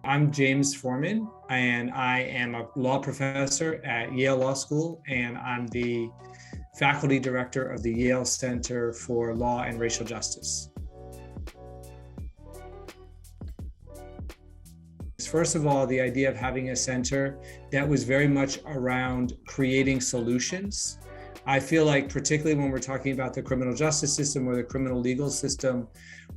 I'm James Forman, and I am a law professor at Yale Law School, and I'm the faculty director of the Yale Center for Law and Racial Justice. First of all, the idea of having a center that was very much around creating solutions. I feel like, particularly when we're talking about the criminal justice system or the criminal legal system,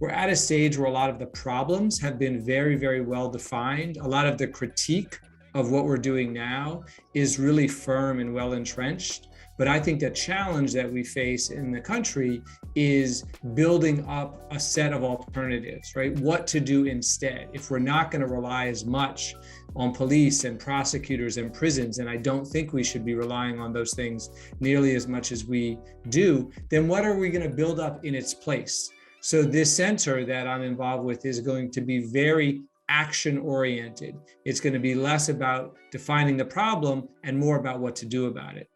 we're at a stage where a lot of the problems have been very, very well defined. A lot of the critique of what we're doing now is really firm and well entrenched. But I think the challenge that we face in the country is building up a set of alternatives, right? What to do instead. If we're not going to rely as much on police and prosecutors and prisons, and I don't think we should be relying on those things nearly as much as we do, then what are we going to build up in its place? So this center that I'm involved with is going to be very action-oriented. It's going to be less about defining the problem and more about what to do about it.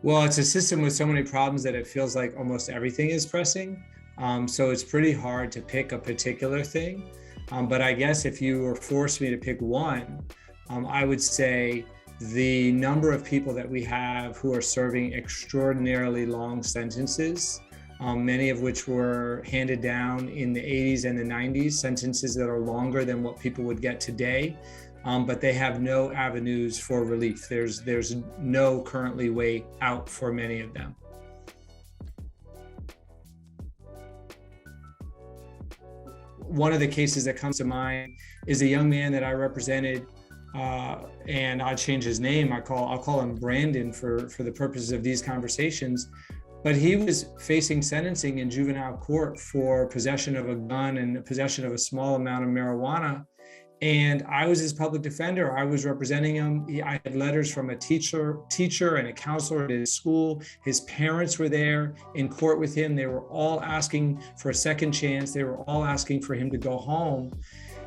Well, it's a system with so many problems that it feels like almost everything is pressing. So it's pretty hard to pick a particular thing. But I guess if you were forced me to pick one, I would say the number of people that we have who are serving extraordinarily long sentences, many of which were handed down in the 80s and the 90s, sentences that are longer than what people would get today. But they have no avenues for relief. There's no currently way out for many of them. One of the cases that comes to mind is a young man that I represented, and I'll change his name. I'll call him Brandon for the purposes of these conversations. But he was facing sentencing in juvenile court for possession of a gun and possession of a small amount of marijuana. And I was his public defender. I was representing him. I had letters from a teacher and a counselor at his school. His parents were there in court with him. They were all asking for a second chance. They were all asking for him to go home.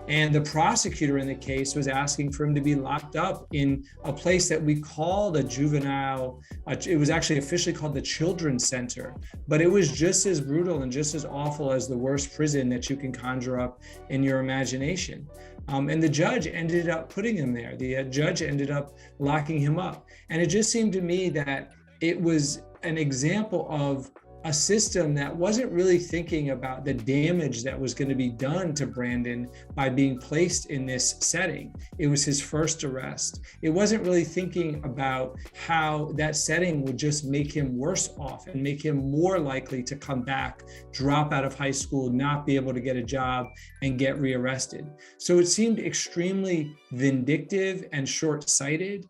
And the prosecutor in the case was asking for him to be locked up in a place that we called a juvenile, it was actually officially called the Children's Center, but it was just as brutal and just as awful as the worst prison that you can conjure up in your imagination. And the judge ended up putting him there. The judge ended up locking him up. And it just seemed to me that it was an example of a system that wasn't really thinking about the damage that was going to be done to Brandon by being placed in this setting. It was his first arrest. It wasn't really thinking about how that setting would just make him worse off and make him more likely to come back, drop out of high school, not be able to get a job, and get rearrested. So it seemed extremely vindictive and short-sighted.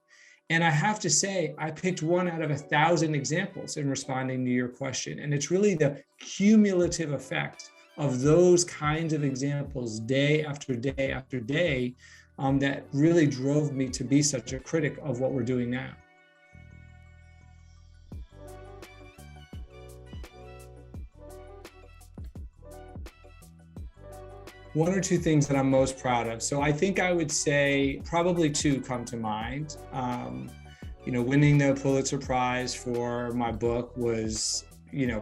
And I have to say, I picked one out of 1,000 examples in responding to your question. And it's really the cumulative effect of those kinds of examples day after day after day that really drove me to be such a critic of what we're doing now. One or two things that I'm most proud of. So I think I would say probably two come to mind. Winning the Pulitzer Prize for my book was,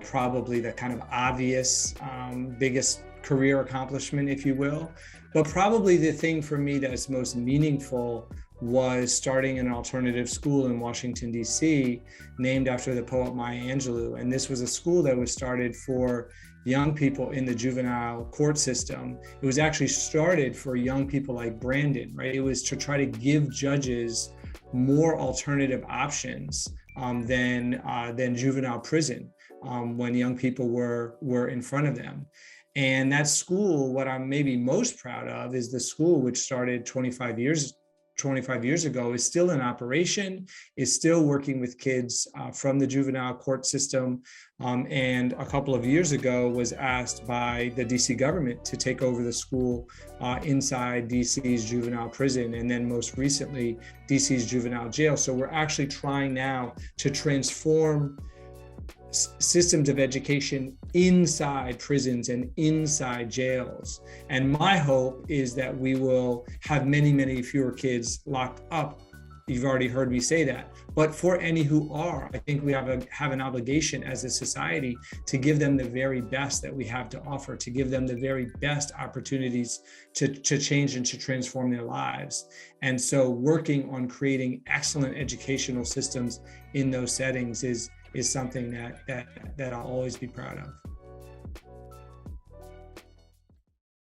probably the kind of obvious, biggest career accomplishment, if you will. But probably the thing for me that's most meaningful was starting an alternative school in Washington, D.C., named after the poet Maya Angelou. And this was a school that was started for young people in the juvenile court system. It was actually started for young people like Brandon, right? It was to try to give judges more alternative options than juvenile prison when young people were in front of them. And that school, what I'm maybe most proud of is the school, which started 25 years ago, is still in operation, is still working with kids from the juvenile court system, and a couple of years ago was asked by the DC government to take over the school inside DC's juvenile prison, and then most recently DC's juvenile jail. So we're actually trying now to transform systems of education inside prisons and inside jails. And my hope is that we will have many, many fewer kids locked up You've already heard me say that. But for any who are, I think we have an obligation as a society to give them the very best that we have to offer, to give them the very best opportunities to change and to transform their lives. And so working on creating excellent educational systems in those settings is something that I'll always be proud of.